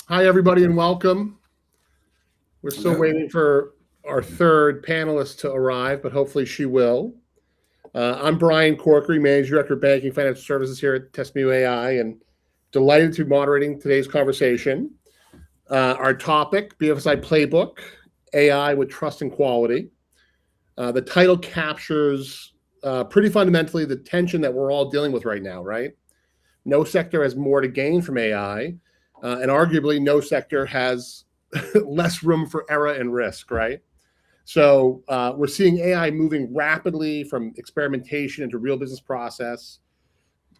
Hi, everybody, and welcome. We're still waiting for our third panelist to arrive, but hopefully she will. I'm Brian Corkery, Managing Director of Banking Financial Services here at TestMu AI, and delighted to be moderating today's conversation. Our topic, BFSI Playbook, AI with Trust and Quality. The title captures pretty fundamentally the tension that we're all dealing with right now, right? No sector has more to gain from AI, and arguably no sector has less room for error and risk, right? So we're seeing AI moving rapidly from experimentation into real business process,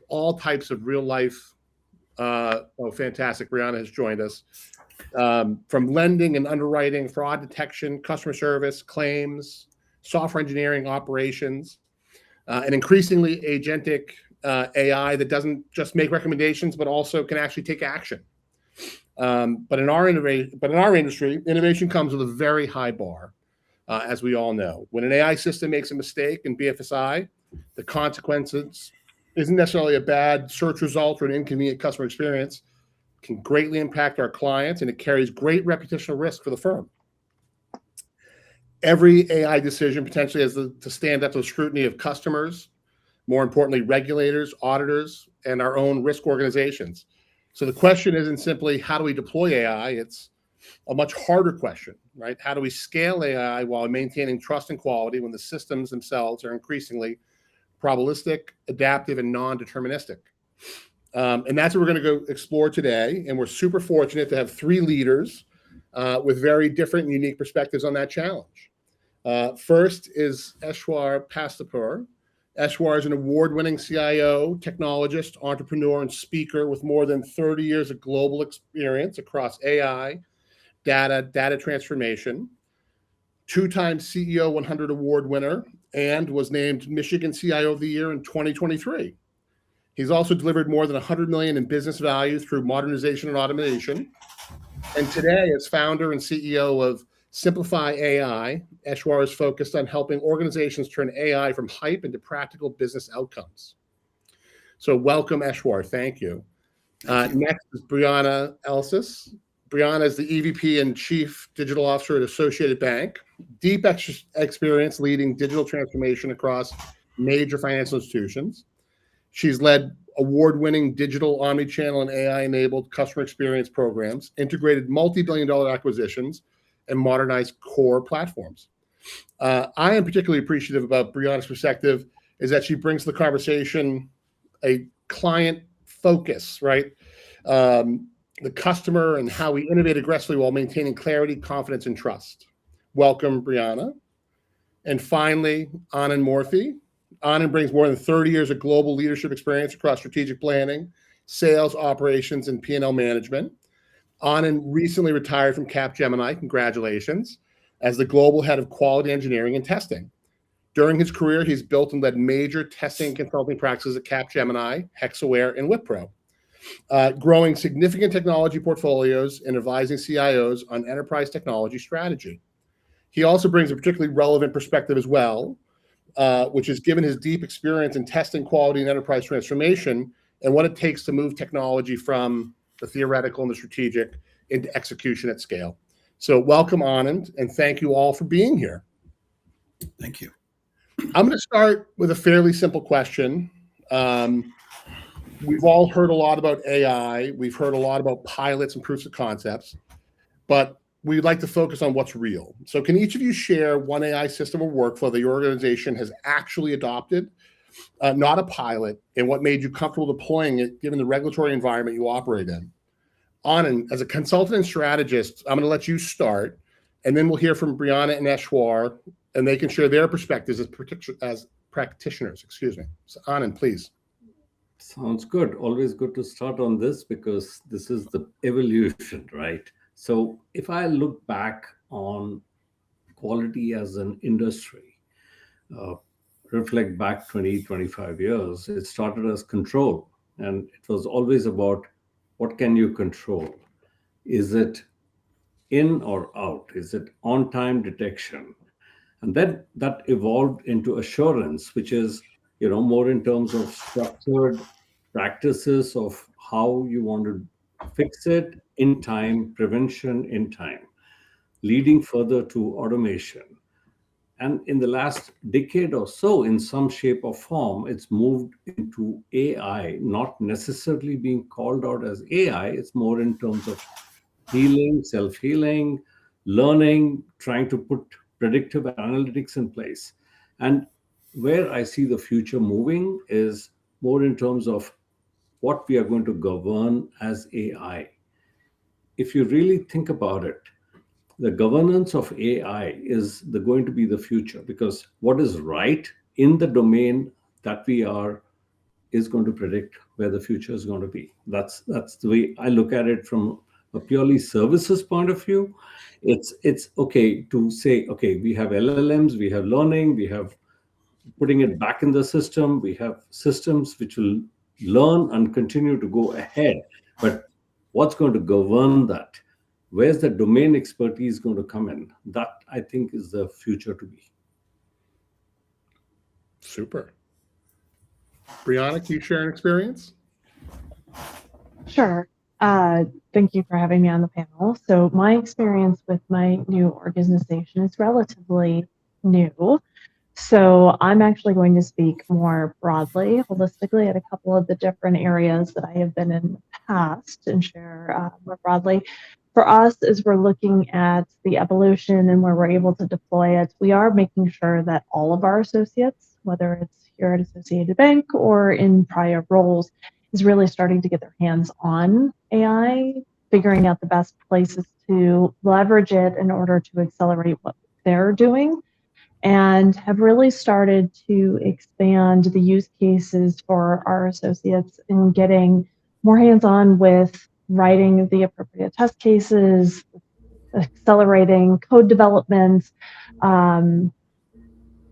all types of real life. Fantastic. Brianna has joined us. From lending and underwriting, fraud detection, customer service, claims, software engineering, operations, and increasingly agentic AI that doesn't just make recommendations, but also can actually take action. But in our industry, innovation comes with a very high bar, as we all know. When an AI system makes a mistake in BFSI, the consequences isn't necessarily a bad search result or an inconvenient customer experience. It can greatly impact our clients, and it carries great reputational risk for the firm. Every AI decision potentially has to stand up to the scrutiny of customers, more importantly, regulators, auditors, and our own risk organizations. So the question isn't simply how do we deploy AI? It's a much harder question, right? How do we scale AI while maintaining trust and quality when the systems themselves are increasingly probabilistic, adaptive, and non-deterministic? And that's what we're going to go explore today. And we're super fortunate to have three leaders with very different and unique perspectives on that challenge. First is Eshwar Pastapur. Eshwar is an award-winning CIO, technologist, entrepreneur, and speaker with more than 30 years of global experience across AI, data transformation, two-time CEO 100 award winner, and was named Michigan CIO of the Year in 2023. He's also delivered more than $100 million in business value through modernization and automation. And today, as founder and CEO of Symplyphy.ai, Eshwar is focused on helping organizations turn AI from hype into practical business outcomes. So welcome, Eshwar. Thank you. Next is Brianna Elsass. Brianna is the EVP and Chief Digital Officer at Associated Bank. Deep experience leading digital transformation across major financial institutions. She's led award-winning digital omnichannel and AI-enabled customer experience programs, integrated multi-billion-dollar acquisitions, and modernized core platforms. I am particularly appreciative about Brianna's perspective is that she brings to the conversation a client focus, right? The customer and how we innovate aggressively while maintaining clarity, confidence, and trust. Welcome, Brianna. And finally, Anand Moorthy. Anand brings more than 30 years of global leadership experience across strategic planning, sales, operations, and P&L management. Anand recently retired from Capgemini, congratulations, as the global head of quality engineering and testing. During his career, he's built and led major testing and consulting practices at Capgemini, Hexaware, and Wipro, growing significant technology portfolios and advising CIOs on enterprise technology strategy. He also brings a particularly relevant perspective as well, which is given his deep experience in testing quality and enterprise transformation and what it takes to move technology from the theoretical and the strategic into execution at scale. So welcome, Anand, and thank you all for being here. Thank you. I'm going to start with a fairly simple question. We've all heard a lot about AI. We've heard a lot about pilots and proofs of concepts, but we'd like to focus on what's real. So can each of you share one AI system or workflow that your organization has actually adopted, not a pilot, and what made you comfortable deploying it given the regulatory environment you operate in? Anand, as a consultant and strategist, I'm going to let you start, and then we'll hear from Brianna and Eshwar, and they can share their perspectives as practitioners. So Anand, please. Sounds good. Always good to start on this because this is the evolution, right? So if I look back on quality as an industry, reflect back 20, 25 years, it started as control. And it was always about what can you control? Is it in or out? Is it on-time detection? And then that evolved into assurance, which is, more in terms of structured practices of how you want to fix it in time, prevention in time, leading further to automation. And in the last decade or so, in some shape or form, it's moved into AI, not necessarily being called out as AI. It's more in terms of healing, self-healing, learning, trying to put predictive analytics in place. And where I see the future moving is more in terms of what we are going to govern as AI. If you really think about it, the governance of AI is going to be the future, because what is right in the domain that we are is going to predict where the future is going to be. That's the way I look at it from a purely services point of view. It's okay to say, okay, we have LLMs, we have learning, we have putting it back in the system, we have systems which will learn and continue to go ahead. But what's going to govern that? Where's the domain expertise going to come in? That, I think, is the future to be. Super. Brianna, can you share an experience? Sure. Thank you for having me on the panel. So my experience with my new organization is relatively new. So I'm actually going to speak more broadly, holistically, at a couple of the different areas that I have been in the past, and share more broadly. For us, as we're looking at the evolution and where we're able to deploy it, we are making sure that all of our associates, whether it's here at Associated Bank or in prior roles, is really starting to get their hands on AI, figuring out the best places to leverage it in order to accelerate what they're doing, and have really started to expand the use cases for our associates in getting more hands-on with writing the appropriate test cases, accelerating code development,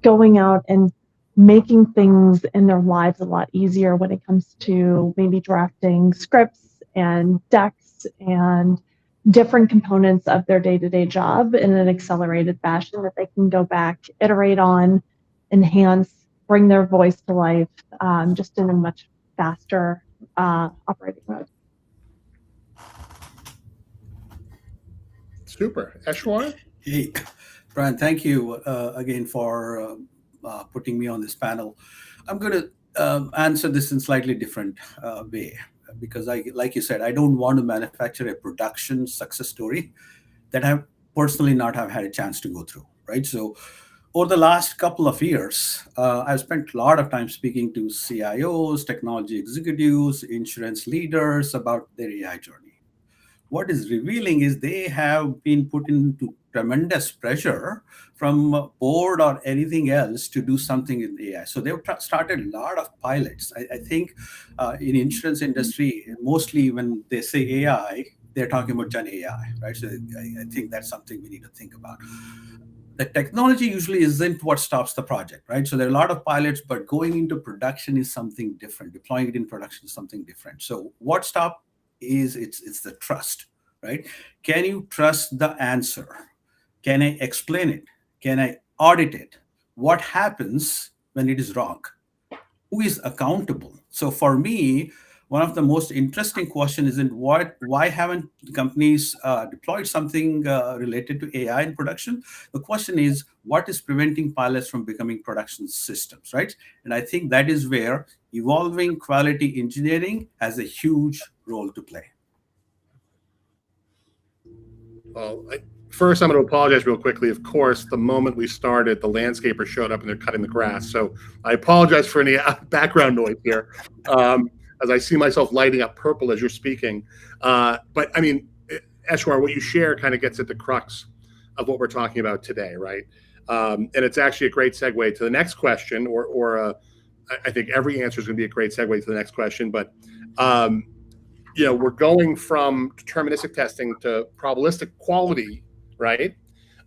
going out and making things in their lives a lot easier when it comes to maybe drafting scripts and decks and different components of their day-to-day job in an accelerated fashion that they can go back, iterate on, enhance, bring their voice to life, just in a much faster operating mode. Super. Eshwar? Hey, Brian, thank you again for putting me on this panel. I'm going to answer this in slightly different way, because like you said, I don't want to manufacture a production success story that I personally not have had a chance to go through, right? So over the last couple of years, I've spent a lot of time speaking to CIOs, technology executives, insurance leaders about their AI journey. What is revealing is they have been put into tremendous pressure from board or anything else to do something in AI. So they've started a lot of pilots. I think in insurance industry, mostly when they say AI, they're talking about Gen AI, right? So I think that's something we need to think about. The technology usually isn't what stops the project, right? So there are a lot of pilots, but going into production is something different. Deploying it in production is something different. So what stops is it's the trust, right? Can you trust the answer? Can I explain it? Can I audit it? What happens when it is wrong? Who is accountable? So for me, one of the most interesting questions isn't why haven't companies deployed something related to AI in production? The question is, what is preventing pilots from becoming production systems, right? And I think that is where evolving quality engineering has a huge role to play. Well, first, I'm going to apologize real quickly. Of course, the moment we started, the landscaper showed up and they're cutting the grass. So I apologize for any background noise here, as I see myself lighting up purple as you're speaking. But I mean, Eshwar, what you share kind of gets at the crux of what we're talking about today, right? And it's actually a great segue to the next question, or I think every answer is going to be a great segue to the next question. But you know, we're going from deterministic testing to probabilistic quality, right?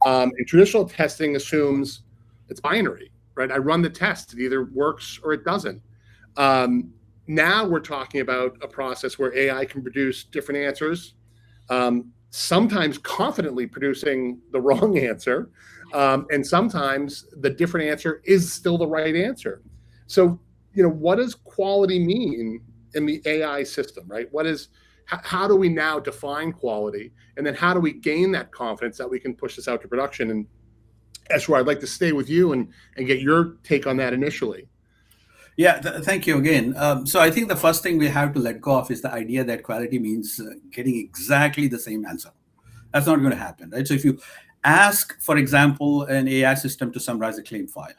And traditional testing assumes it's binary, right? I run the test, it either works or it doesn't. Now we're talking about a process where AI can produce different answers, sometimes confidently producing the wrong answer, and sometimes the different answer is still the right answer. So, you know, what does quality mean in the AI system, right? What is, how do we now define quality? And then how do we gain that confidence that we can push this out to production? And Eshwar, I'd like to stay with you and get your take on that initially. Yeah, thank you again. So I think the first thing we have to let go of is the idea that quality means getting exactly the same answer. That's not going to happen, right? So if you ask, for example, an AI system to summarize a claim file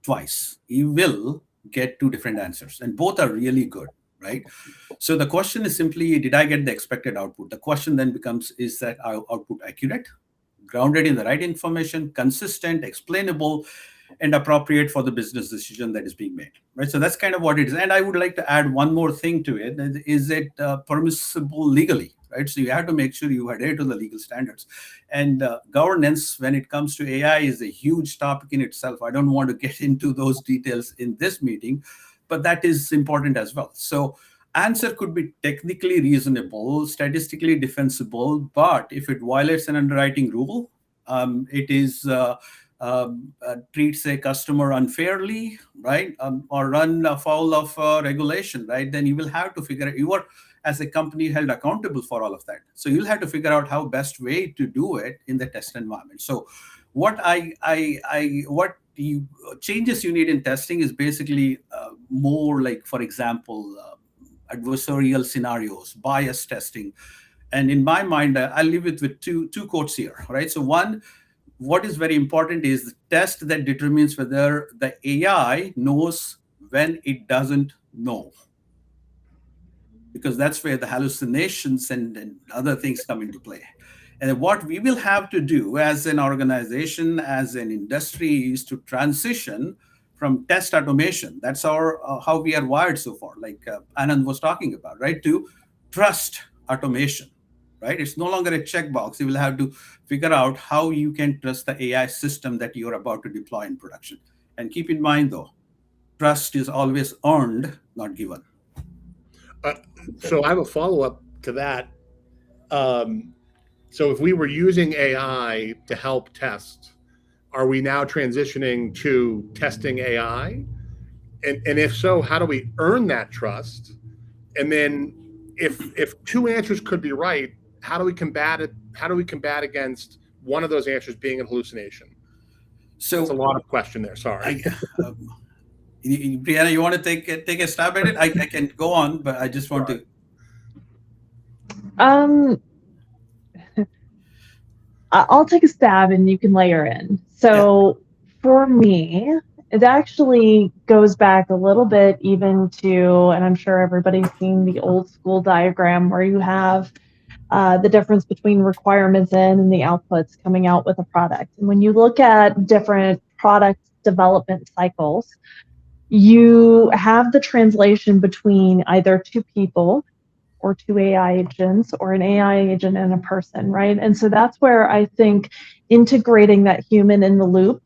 twice, you will get two different answers, and both are really good, right? So the question is simply, did I get the expected output? The question then becomes, is that output accurate, grounded in the right information, consistent, explainable, and appropriate for the business decision that is being made, right? So that's kind of what it is. And I would like to add one more thing to it. Is it permissible legally, right? So you have to make sure you adhere to the legal standards. And governance, when it comes to AI, is a huge topic in itself. I don't want to get into those details in this meeting, but that is important as well. So answer could be technically reasonable, statistically defensible, but if it violates an underwriting rule, it is treats a customer unfairly, right, or run afoul of regulation, right, then you will have to figure out, you are as a company held accountable for all of that. So you'll have to figure out how best way to do it in the test environment. So what changes you need in testing is basically more like, for example, adversarial scenarios, bias testing. And in my mind, I'll leave it with two quotes here, right? So one, what is very important is the test that determines whether the AI knows when it doesn't know, because that's where the hallucinations and other things come into play. And what we will have to do as an organization, as an industry, is to transition from test automation. That's how we are wired so far, like Anand was talking about, right? To trust automation, right? It's no longer a checkbox. You will have to figure out how you can trust the AI system that you're about to deploy in production. And keep in mind, though, trust is always earned, not given. So I have a follow-up to that. So if we were using AI to help test, are we now transitioning to testing AI? And if so, how do we earn that trust? And then if two answers could be right, how do we combat it? How do we combat against one of those answers being a hallucination? So that's a lot of question there. Sorry. Brianna, you want to take a stab at it? I can go on, but I just want to. I'll take a stab and you can layer in. So for me, it actually goes back a little bit even to, and I'm sure everybody's seen the old school diagram where you have the difference between requirements in and the outputs coming out with a product. And when you look at different product development cycles, you have the translation between either two people or two AI agents or an AI agent and a person, right? And so that's where I think integrating that human in the loop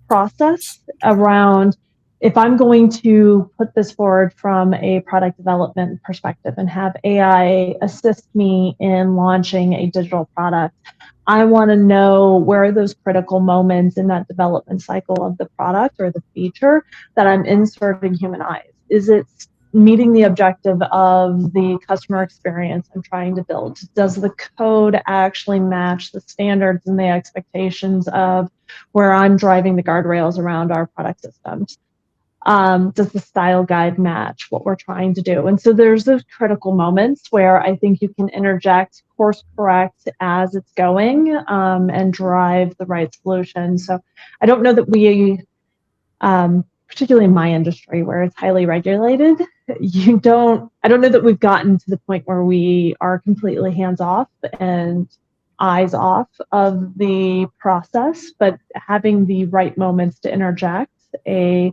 process around, if I'm going to put this forward from a product development perspective and have AI assist me in launching a digital product, I want to know where are those critical moments in that development cycle of the product or the feature that I'm inserting human eyes. Is it meeting the objective of the customer experience I'm trying to build? Does the code actually match the standards and the expectations of where I'm driving the guardrails around our product systems? Does the style guide match what we're trying to do? And so there's those critical moments where I think you can interject, course correct as it's going, and drive the right solution. So I don't know that we, particularly in my industry where it's highly regulated, I don't know that we've gotten to the point where we are completely hands off and eyes off of the process, but having the right moments to interject a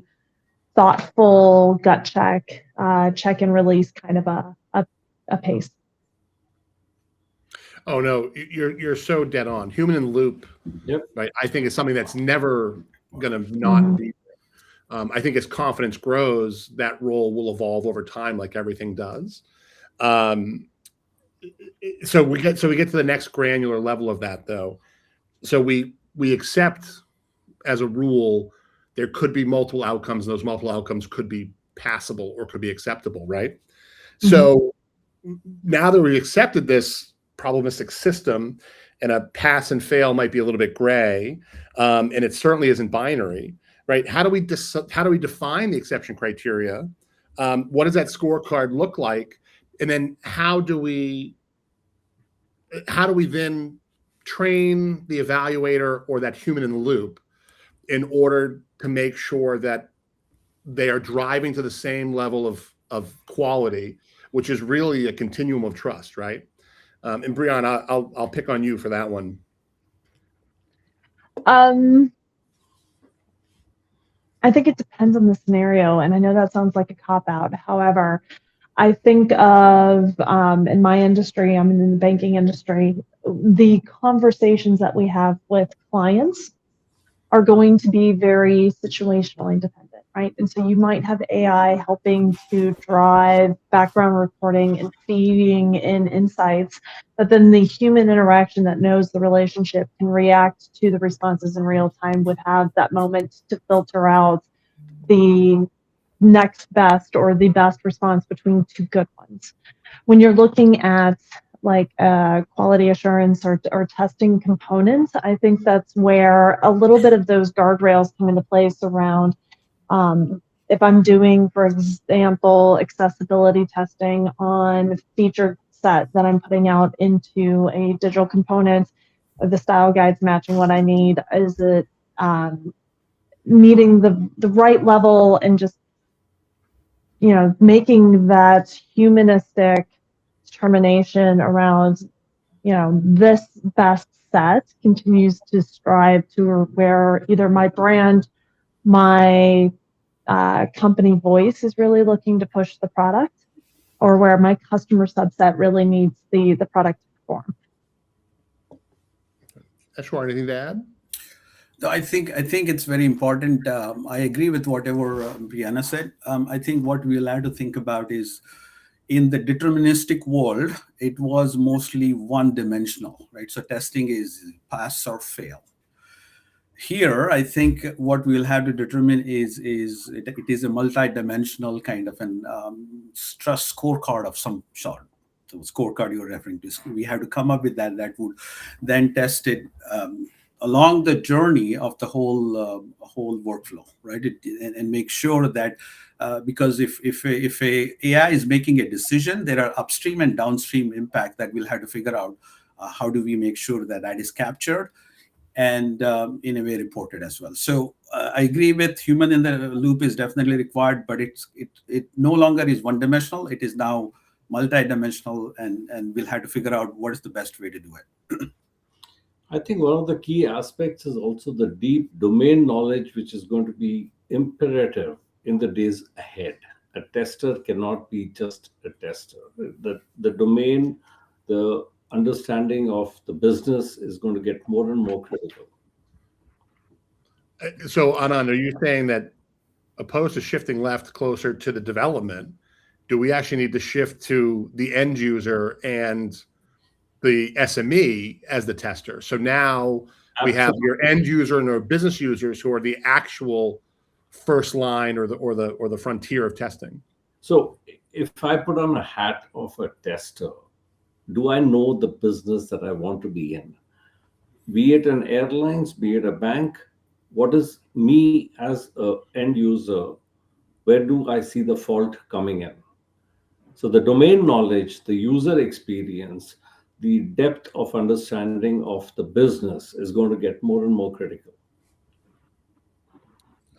thoughtful gut check, check and release kind of a pace. Oh no, you're so dead on. Human in the loop. Yep. Right. I think it's something that's never going to not be. I think as confidence grows, that role will evolve over time, like everything does. So we get to the next granular level of that, though. So we accept as a rule there could be multiple outcomes, and those multiple outcomes could be passable or could be acceptable, right? So now that we've accepted this probabilistic system, and a pass and fail might be a little bit gray, and it certainly isn't binary, right? How do we define the exception criteria? What does that scorecard look like? And then how do we then train the evaluator or that human in the loop in order to make sure that they are driving to the same level of quality, which is really a continuum of trust, right? And Brianna, I'll pick on you for that one. I think it depends on the scenario, and I know that sounds like a cop-out. However, I think of, in my industry, I'm in the banking industry, the conversations that we have with clients are going to be very situationally dependent, right? And so you might have AI helping to drive background reporting and feeding in insights, but then the human interaction that knows the relationship can react to the responses in real time, would have that moment to filter out the next best or the best response between two good ones. When you're looking at like quality assurance or testing components, I think that's where a little bit of those guardrails come into place around if I'm doing, for example, accessibility testing on feature set that I'm putting out into a digital component, the style guides matching what I need, is it meeting the right level, and just, you know, making that humanistic determination around, you know, this best set continues to strive to where either my brand, my company voice is really looking to push the product, or where my customer subset really needs the product to perform. Eshwar, anything to add? I think it's very important. I agree with whatever Brianna said. I think what we'll have to think about is, in the deterministic world, it was mostly one-dimensional, right? So testing is pass or fail. Here, I think what we'll have to determine is it is a multi-dimensional kind of an trust scorecard of some sort. So scorecard you're referring to, we have to come up with that would then test it along the journey of the whole workflow, right? And make sure that because if a AI is making a decision, there are upstream and downstream impact that we'll have to figure out how do we make sure that is captured and in a way reported as well. So I agree with human in the loop is definitely required, but it no longer is one-dimensional. It is now multi-dimensional, and we'll have to figure out what is the best way to do it. I think one of the key aspects is also the deep domain knowledge, which is going to be imperative in the days ahead. A tester cannot be just a tester. The domain, the understanding of the business is going to get more and more critical. So, Anand, are you saying that opposed to shifting left closer to the development, do we actually need to shift to the end user and the SME as the tester? So now we have your end user and our business users who are the actual first line or the frontier of testing. So if I put on a hat of a tester, do I know the business that I want to be in? Be it an airlines, be it a bank, what is me as an end user? Where do I see the fault coming in? So the domain knowledge, the user experience, the depth of understanding of the business is going to get more and more critical.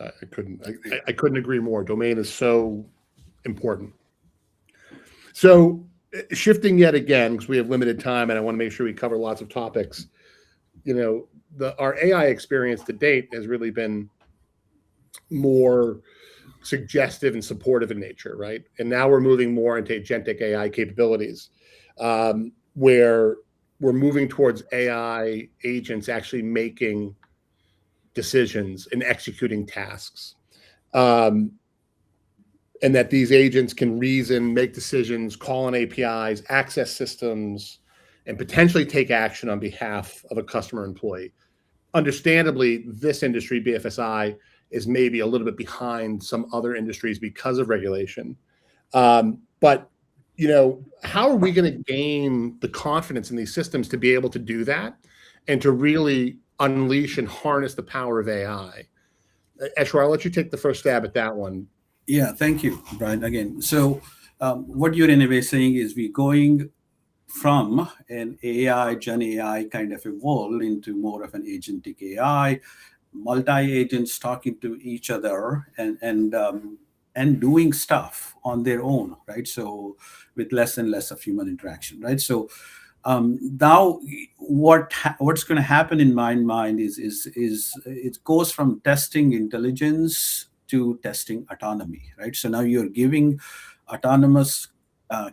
I couldn't agree more. Domain is so important. So shifting yet again, because we have limited time and I want to make sure we cover lots of topics. You know, our AI experience to date has really been more suggestive and supportive in nature, right? And now we're moving more into agentic AI capabilities, where we're moving towards AI agents actually making decisions and executing tasks. And that these agents can reason, make decisions, call on APIs, access systems, and potentially take action on behalf of a customer employee. Understandably, this industry, BFSI, is maybe a little bit behind some other industries because of regulation. But how are we going to gain the confidence in these systems to be able to do that and to really unleash and harness the power of AI? Eshwar, I'll let you take the first stab at that one. Yeah, thank you, Brian, again. So what you're in a way saying is we're going from an AI, Gen AI kind of a world into more of an agentic AI, multi-agents talking to each other and doing stuff on their own, right? So with less and less of human interaction, right? So now what's going to happen in my mind is it goes from testing intelligence to testing autonomy, right? So now you're giving autonomous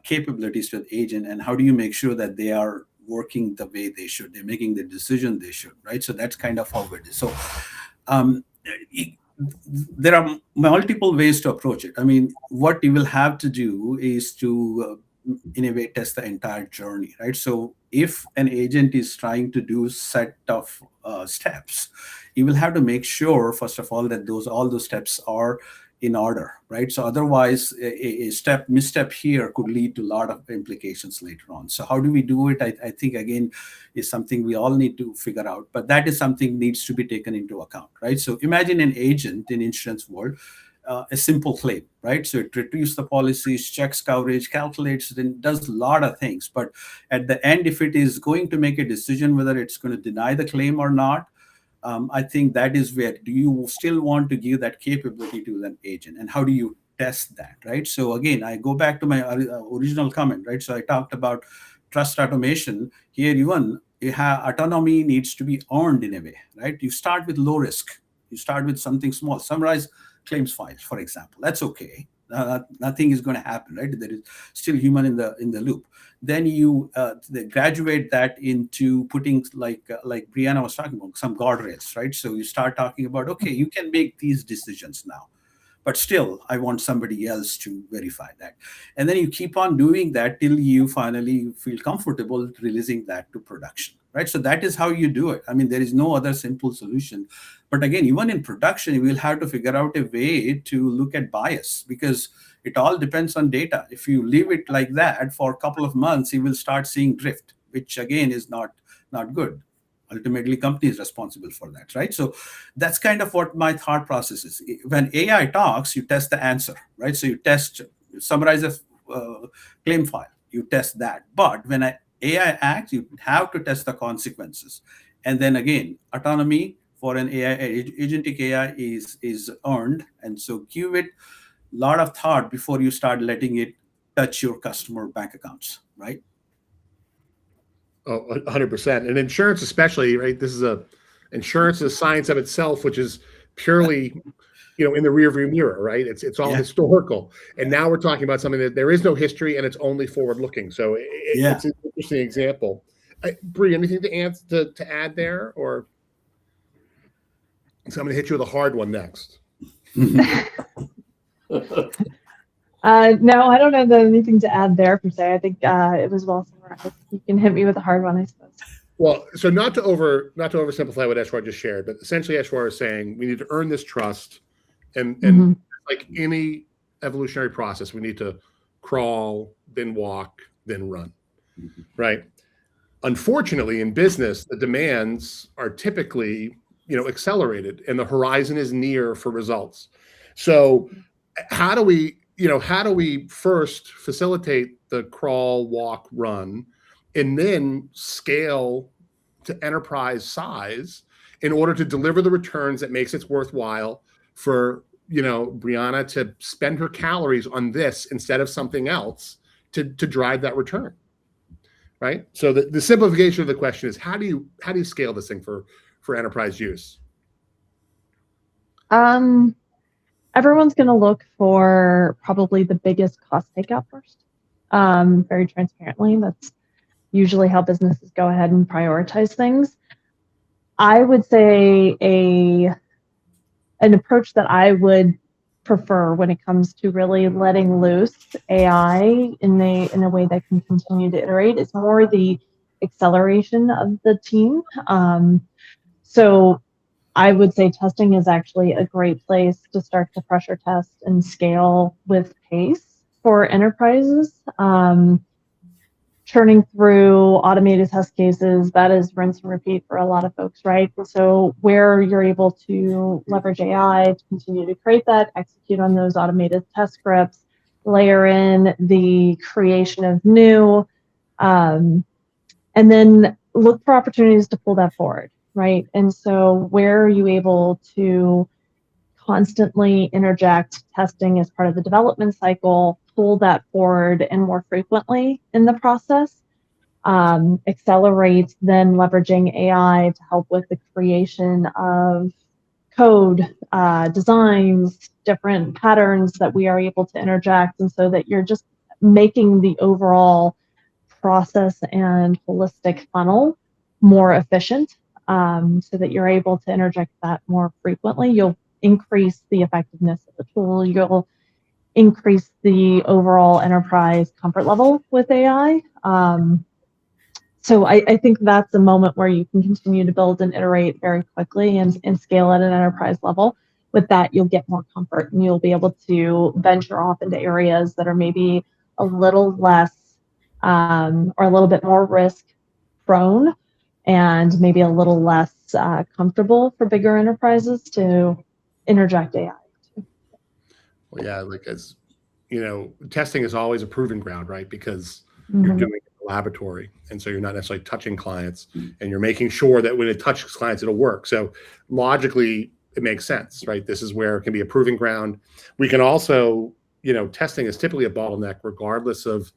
capabilities to the agent, and how do you make sure that they are working the way they should? They're making the decision they should, right? So that's kind of how it is. So there are multiple ways to approach it. I mean, what you will have to do is to in a way test the entire journey, right? So if an agent is trying to do set of steps, you will have to make sure, first of all, that all those steps are in order, right? So otherwise a misstep here could lead to a lot of implications later on. So how do we do it? I think again is something we all need to figure out, but that is something needs to be taken into account, right? So imagine an agent in insurance world, a simple claim, right? So it retrieves the policies, checks coverage, calculates, then does a lot of things. But at the end, if it is going to make a decision whether it's going to deny the claim or not, I think that is where do you still want to give that capability to an agent, and how do you test that, right? So again, I go back to my original comment, right? So I talked about trust automation. Here even you have autonomy needs to be earned in a way, right? You start with low risk. You start with something small. Summarize claims files, for example. That's okay. Nothing is going to happen, right? There is still human in the loop. Then you graduate that into putting like Brianna was talking about, some guardrails, right? So you start talking about, okay, you can make these decisions now, but still I want somebody else to verify that. And then you keep on doing that till you finally feel comfortable releasing that to production, right? So that is how you do it. I mean, there is no other simple solution. But again, even in production, you will have to figure out a way to look at bias, because it all depends on data. If you leave it like that for a couple of months, you will start seeing drift, which again is not good. Ultimately, company is responsible for that, right? So that's kind of what my thought process is. When AI talks, you test the answer, right? So you summarize a claim file, you test that. But when AI acts, you have to test the consequences. And then again, autonomy for an AI, agentic AI is earned. And so give it a lot of thought before you start letting it touch your customer bank accounts, right? Oh, 100%. And insurance especially, right? Insurance is a science of itself, which is purely, in the rearview mirror, right? It's all historical. And now we're talking about something that there is no history and it's only forward looking. So it's an interesting example. Bree, anything to add there? Or so I'm going to hit you with a hard one next. No, I don't have anything to add there per se. I think it was well summarized. You can hit me with a hard one, I suppose. Well, so not to oversimplify what Eshwar just shared, but essentially Eshwar is saying we need to earn this trust, and like any evolutionary process, we need to crawl, then walk, then run, right? Unfortunately, in business, the demands are typically accelerated, and the horizon is near for results. So how do we first facilitate the crawl, walk, run, and then scale to enterprise size in order to deliver the returns that makes it worthwhile for Brianna to spend her calories on this instead of something else to drive that return, right? So the simplification of the question is how do you scale this thing for enterprise use? Everyone's going to look for probably the biggest cost takeout first. Very transparently, that's usually how businesses go ahead and prioritize things. I would say an approach that I would prefer when it comes to really letting loose AI in a way that can continue to iterate is more the acceleration of the team. So I would say testing is actually a great place to start to pressure test and scale with pace. for enterprises. Churning through automated test cases, that is rinse and repeat for a lot of folks, right? So where you're able to leverage AI to continue to create that, execute on those automated test scripts, layer in the creation of new, and then look for opportunities to pull that forward, right? And so where are you able to constantly interject testing as part of the development cycle, pull that forward and more frequently in the process, accelerate then leveraging AI to help with the creation of code, designs, different patterns that we are able to interject, and so that you're just making the overall process and holistic funnel more efficient, so that you're able to interject that more frequently. You'll increase the effectiveness of the tool. You'll increase the overall enterprise comfort level with AI. So I think that's a moment where you can continue to build and iterate very quickly and scale at an enterprise level. With that, you'll get more comfort and you'll be able to venture off into areas that are maybe a little less or a little bit more risk prone and maybe a little less comfortable for bigger enterprises to interject AI. Well, yeah, like as you know, testing is always a proving ground, right? Because you're doing it in the laboratory, and so you're not necessarily touching clients, and you're making sure that when it touches clients, it'll work. So logically, it makes sense, right? This is where it can be a proving ground. We can also, you know, testing is typically a bottleneck, regardless of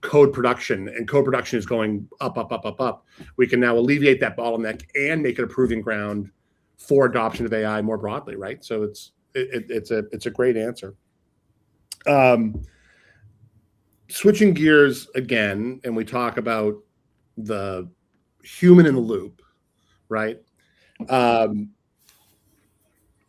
code production, and code production is going up, up, up, up, up. We can now alleviate that bottleneck and make it a proving ground for adoption of AI more broadly, right? So it's a great answer. Switching gears again, and we talk about the human in the loop, right?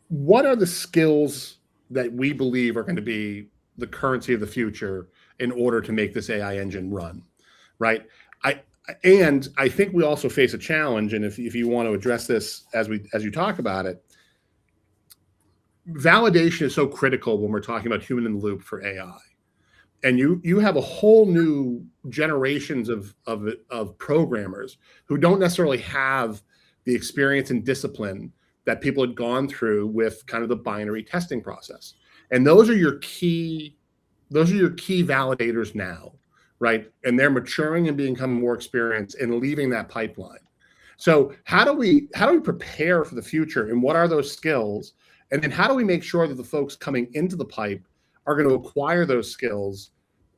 What are the skills that we believe are going to be the currency of the future in order to make this AI engine run, right? I think we also face a challenge, and if you want to address this as you talk about it, validation is so critical when we're talking about human in the loop for AI. And you have a whole new generations of programmers who don't necessarily have the experience and discipline that people had gone through with kind of the binary testing process. And those are your key validators now, right? And they're maturing and becoming more experienced and leaving that pipeline. So how do we prepare for the future, and what are those skills? And then how do we make sure that the folks coming into the pipe are going to acquire those skills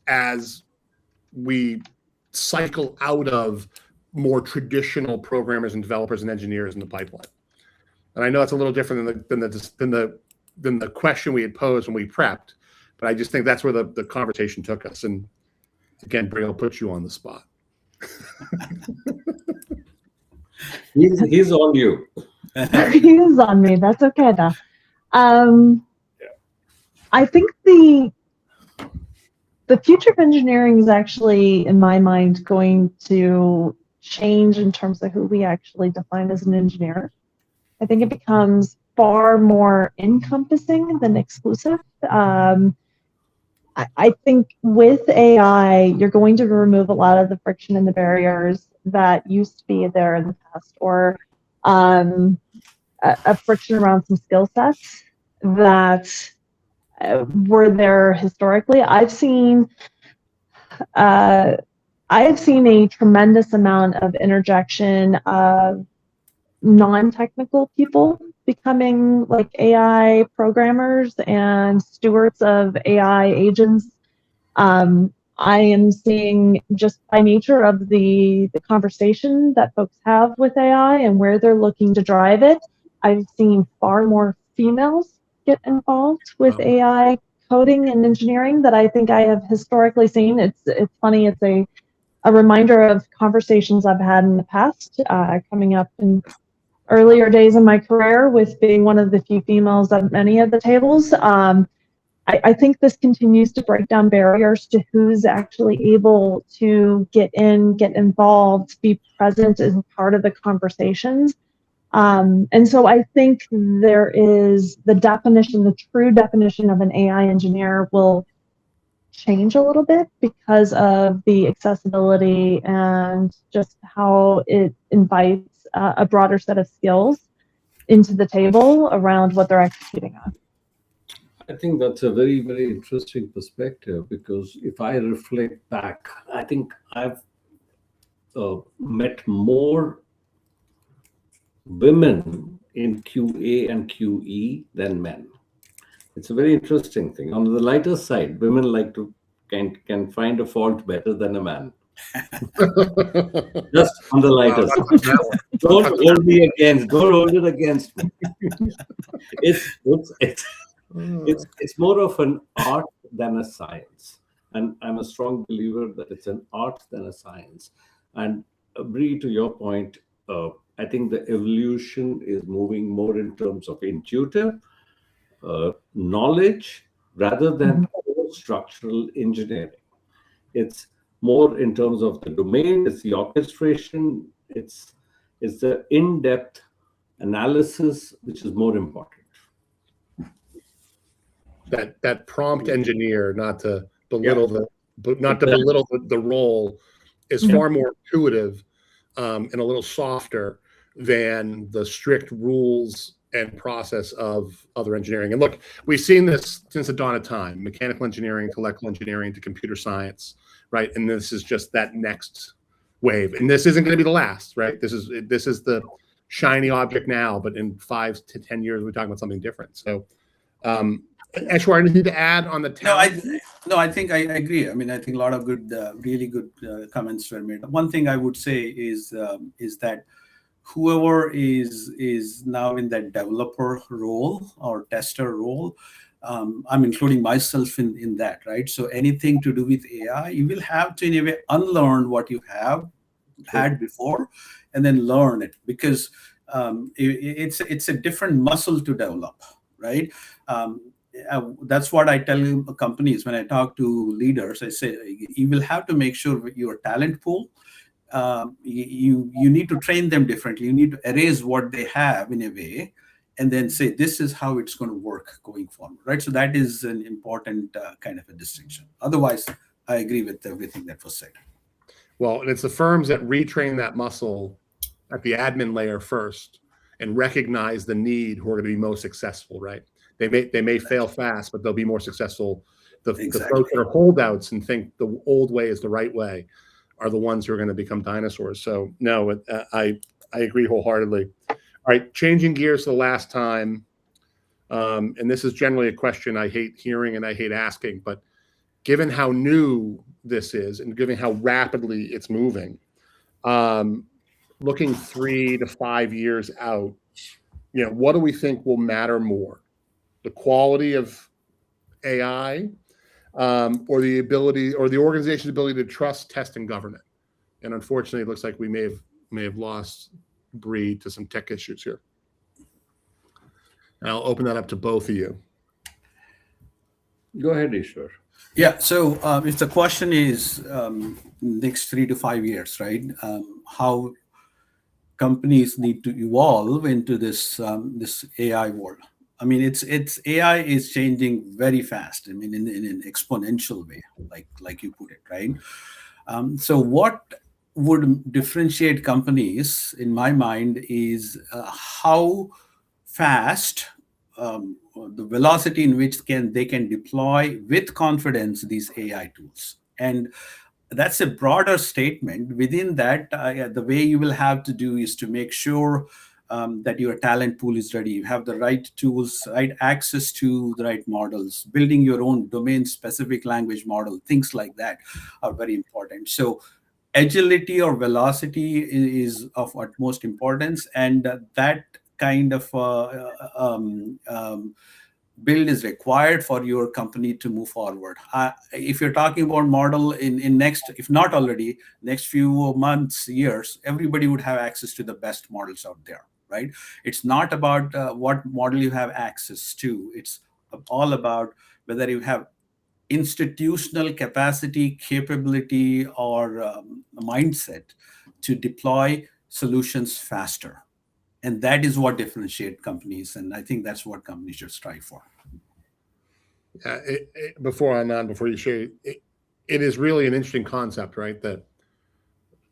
as we cycle out of more traditional programmers and developers and engineers in the pipeline? And I know it's a little different than the question we had posed when we prepped, but I just think that's where the conversation took us. And again, Bri, I'll put you on the spot. He's on you. He's on me. That's okay though. I think the future of engineering is actually, in my mind, going to change in terms of who we actually define as an engineer. I think it becomes far more encompassing than exclusive. I think with AI, you're going to remove a lot of the friction and the barriers that used to be there in the past, or a friction around some skill sets that were there historically. I've seen a tremendous amount of interjection of non-technical people becoming like AI programmers and stewards of AI agents. I am seeing, just by nature of the conversation that folks have with AI and where they're looking to drive it, I've seen far more females get involved with AI coding and engineering that I think I have historically seen. It's funny, it's a reminder of conversations I've had in the past, coming up in earlier days in my career with being one of the few females at many of the tables. I think this continues to break down barriers to who's actually able to get involved, be present as part of the conversations. And so I think there is the true definition of an AI engineer will change a little bit because of the accessibility and just how it invites a broader set of skills into the table around what they're executing on. I think that's a very, very interesting perspective, because if I reflect back, I think I've met more women in QA and QE than men. It's a very interesting thing. On the lighter side, women like to can find a fault better than a man. Just on the lighter side. Don't hold it against me. It's more of an art than a science. And I'm a strong believer that it's an art than a science. And Bree, to your point, I think the evolution is moving more in terms of intuitive knowledge rather than structural engineering. It's more in terms of the domain, it's the orchestration, it's the in-depth analysis which is more important. That prompt engineer, not to belittle the role, is far more intuitive and a little softer than the strict rules and process of other engineering. And look, we've seen this since the dawn of time: mechanical engineering to electrical engineering to computer science, right? And this is just that next wave. And this isn't going to be the last, right? This is the shiny object now, but in 5 to 10 years, we're talking about something different. So, Eshwar, anything to add on the talent? No, I think I agree. I mean, I think a lot of good, really good comments were made. One thing I would say is that whoever is now in that developer role or tester role, I'm including myself in that, right? So anything to do with AI, you will have to in a way unlearn what you have had before and then learn it, because it's a different muscle to develop, right? That's what I tell companies when I talk to leaders. I say you will have to make sure with your talent pool, you need to train them differently. You need to erase what they have in a way, and then say this is how it's going to work going forward, right? So that is an important kind of a distinction. Otherwise, I agree with everything that was said. Well, and it's the firms that retrain that muscle at the admin layer first and recognize the need who are going to be most successful, right? They may fail fast, but they'll be more successful. The folks that are holdouts and think the old way is the right way are the ones who are going to become dinosaurs. So no, I agree wholeheartedly. All right, changing gears to the last time, and this is generally a question I hate hearing and I hate asking, but given how new this is and given how rapidly it's moving, looking 3 to 5 years out, what do we think will matter more? The quality of AI, or the ability, or the organization's ability to trust, test, and govern it? And unfortunately, it looks like we may have lost Bree to some tech issues here. And I'll open that up to both of you. Go ahead, Eshwar. Yeah. So if the question is next 3 to 5 years, right? How companies need to evolve into this AI world. I mean, it's AI is changing very fast. I mean, in an exponential way, like you put it, right? So what would differentiate companies, in my mind, is how fast, the velocity in which they can deploy with confidence these AI tools. And that's a broader statement. Within that, the way you will have to do is to make sure that your talent pool is ready. You have the right tools, right access to the right models, building your own domain-specific language model, things like that are very important. So agility or velocity is of utmost importance, and that kind of build is required for your company to move forward. If you're talking about model in next, if not already, next few months, years, everybody would have access to the best models out there, right? It's not about what model you have access to. It's all about whether you have institutional capacity, capability, or mindset to deploy solutions faster. And that is what differentiates companies. And I think that's what companies should strive for. Before you share, it is really an interesting concept, right? That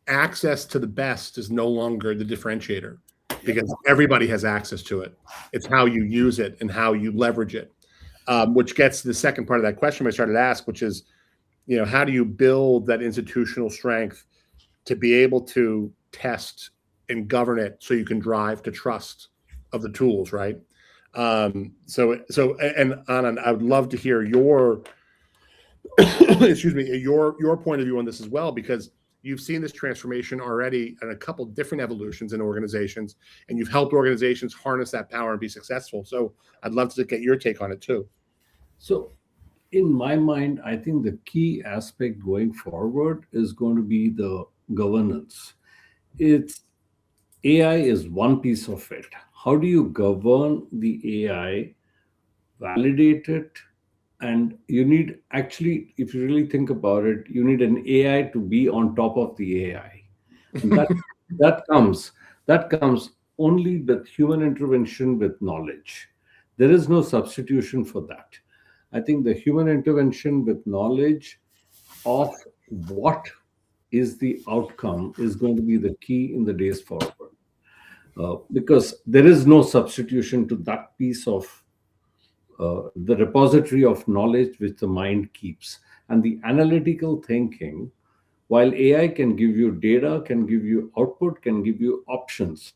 access to the best is no longer the differentiator because everybody has access to it. It's how you use it and how you leverage it, which gets to the second part of that question I started to ask, which is, how do you build that institutional strength to be able to test and govern it so you can drive to trust of the tools, right? And Anand, I would love to hear your excuse me, your point of view on this as well, because you've seen this transformation already in a couple different evolutions in organizations, and you've helped organizations harness that power and be successful. So I'd love to get your take on it too. So in my mind, I think the key aspect going forward is going to be the governance. AI is one piece of it. How do you govern the AI, validate it? And you need, actually, if you really think about it, you need an AI to be on top of the AI. And that comes only with human intervention with knowledge. There is no substitution for that. I think the human intervention with knowledge of what is the outcome is going to be the key in the days forward. Because there is no substitution to that piece of the repository of knowledge which the mind keeps. And the analytical thinking, while AI can give you data, can give you output, can give you options,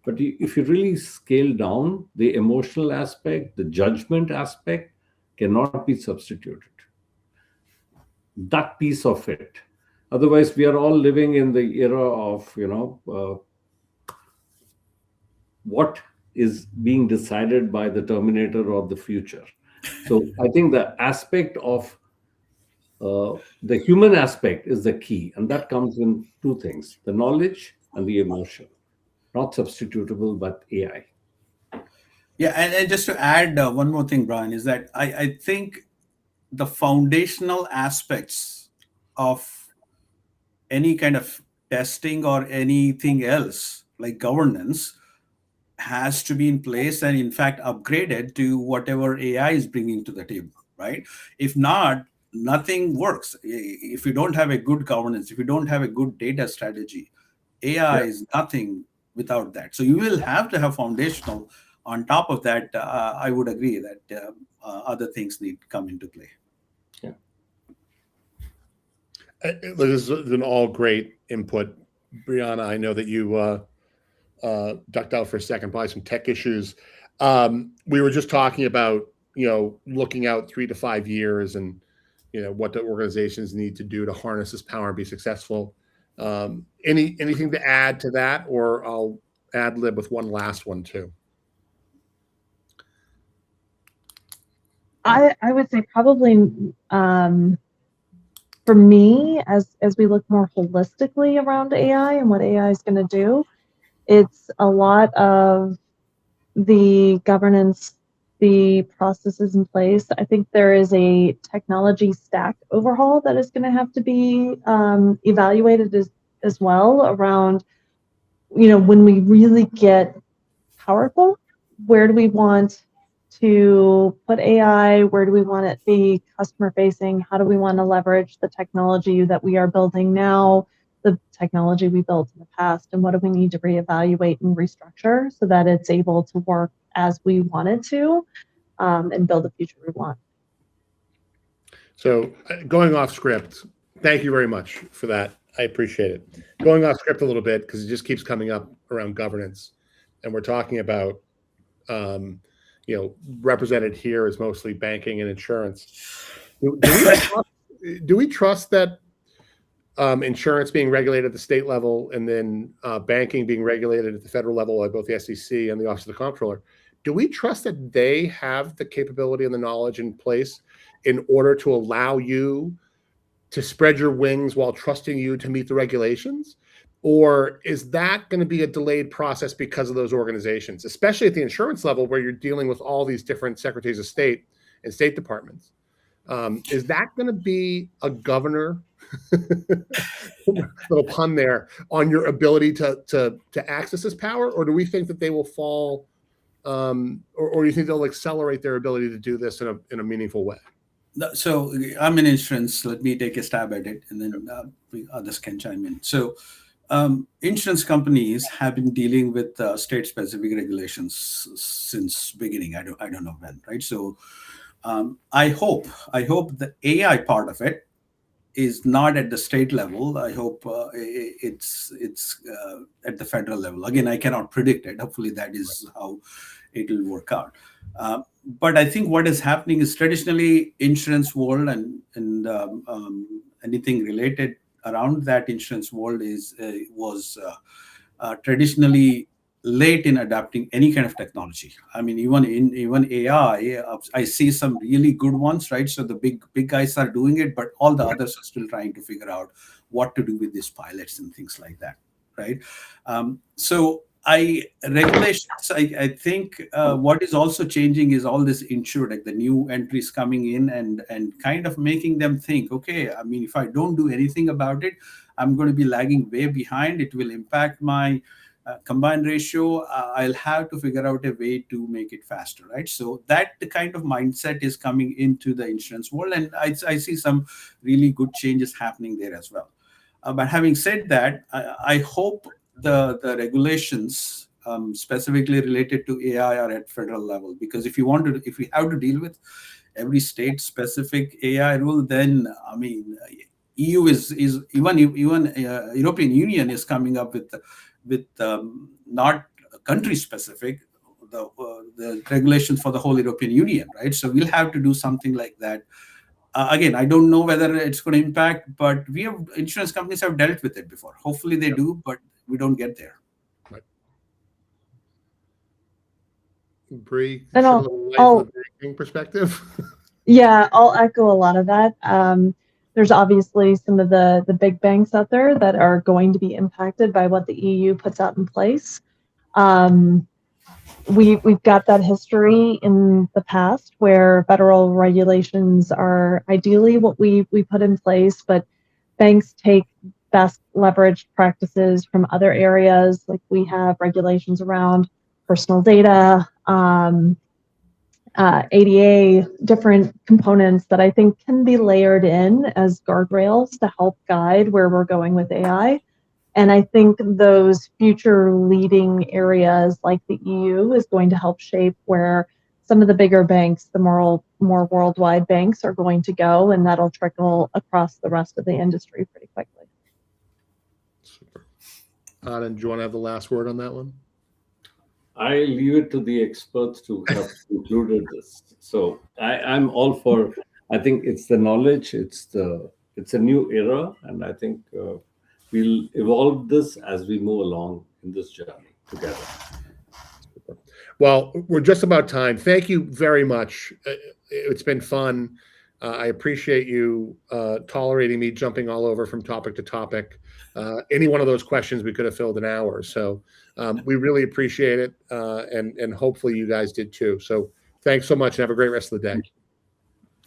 but if you really scale down, the emotional aspect, the judgment aspect cannot be substituted. That piece of it. Otherwise, we are all living in the era of, what is being decided by the Terminator of the future. So I think the aspect of the human aspect is the key, and that comes in two things: the knowledge and the emotion, not substitutable, but AI. Yeah, and just to add one more thing, Brian, is that I think the foundational aspects of any kind of testing or anything else like governance has to be in place and in fact upgraded to whatever AI is bringing to the table, right? If not, nothing works. If you don't have a good governance, if you don't have a good data strategy, AI is nothing without that. So you will have to have foundational. On top of that, I would agree that other things need to come into play. Yeah. This has been all great input. Brianna, I know that you ducked out for a second, probably some tech issues. We were just talking about, looking out 3 to 5 years and, what the organizations need to do to harness this power and be successful. Anything to add to that, or I'll ad lib with one last one too. I would say probably for me, as we look more holistically around AI and what AI is going to do, it's a lot of the governance, the processes in place. I think there is a technology stack overhaul that is going to have to be evaluated as well around, when we really get powerful, where do we want to put AI? Where do we want it to be customer facing? How do we want to leverage the technology that we are building now, the technology we built in the past, and what do we need to reevaluate and restructure so that it's able to work as we want it to, and build the future we want. So going off script, thank you very much for that. I appreciate it. Going off script a little bit, because it just keeps coming up around governance, and we're talking about represented here is mostly banking and insurance. Do we trust that insurance being regulated at the state level and then banking being regulated at the federal level by both the SEC and the Office of the Comptroller, do we trust that they have the capability and the knowledge in place in order to allow you to spread your wings while trusting you to meet the regulations? Or is that going to be a delayed process because of those organizations, especially at the insurance level where you're dealing with all these different secretaries of state and state departments? Is that going to be a governor, little pun there, on your ability to access this power? Or do we think that they will fall or do you think they'll accelerate their ability to do this in a meaningful way? So I'm in insurance. Let me take a stab at it, and then others can chime in. So insurance companies have been dealing with state-specific regulations since beginning. I don't know when, right? So I hope the AI part of it is not at the state level. I hope it's at the federal level. Again, I cannot predict it. Hopefully, that is how it will work out. But I think what is happening is traditionally insurance world and anything related around that insurance world was traditionally late in adapting any kind of technology. I mean, even AI, I see some really good ones, right? So the big guys are doing it, but all the others are still trying to figure out what to do with these pilots and things like that, right? So regulations, I think what is also changing is all this like the new entries coming in and kind of making them think, okay, I mean, if I don't do anything about it, I'm going to be lagging way behind. It will impact my combined ratio. I'll have to figure out a way to make it faster, right? So that the kind of mindset is coming into the insurance world, and I see some really good changes happening there as well. But having said that, I hope the regulations specifically related to AI are at federal level, because if we have to deal with every state specific AI rule, then I mean, EU is even European Union is coming up with not country specific the regulations for the whole European Union, right? So we'll have to do something like that. Again, I don't know whether it's going to impact, but insurance companies have dealt with it before. Hopefully they do, but we don't get there. Right. Bree, And shed a little light from the banking perspective. Yeah, I'll echo a lot of that. There's obviously some of the big banks out there that are going to be impacted by what the EU puts out in place. We've got that history in the past where federal regulations are ideally what we put in place, but banks take best leveraged practices from other areas. Like we have regulations around personal data, ADA, different components that I think can be layered in as guardrails to help guide where we're going with AI. And I think those future leading areas like the EU is going to help shape where some of the bigger banks, the more worldwide banks are going to go, and that'll trickle across the rest of the industry pretty quickly. Super. Anand, do you want to have the last word on that one? I leave it to the experts to have concluded this. So I'm all for. I think it's the knowledge. It's a new era, and I think we'll evolve this as we move along in this journey together. Well, we're just about time. Thank you very much. It's been fun. I appreciate you tolerating me jumping all over from topic to topic. Any one of those questions we could have filled an hour. So we really appreciate it. And hopefully you guys did too. So thanks so much and have a great rest of the day.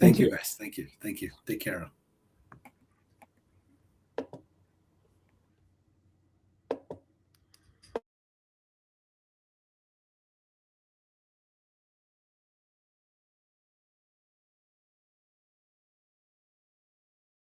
Thank you, guys. Thank you. Take care.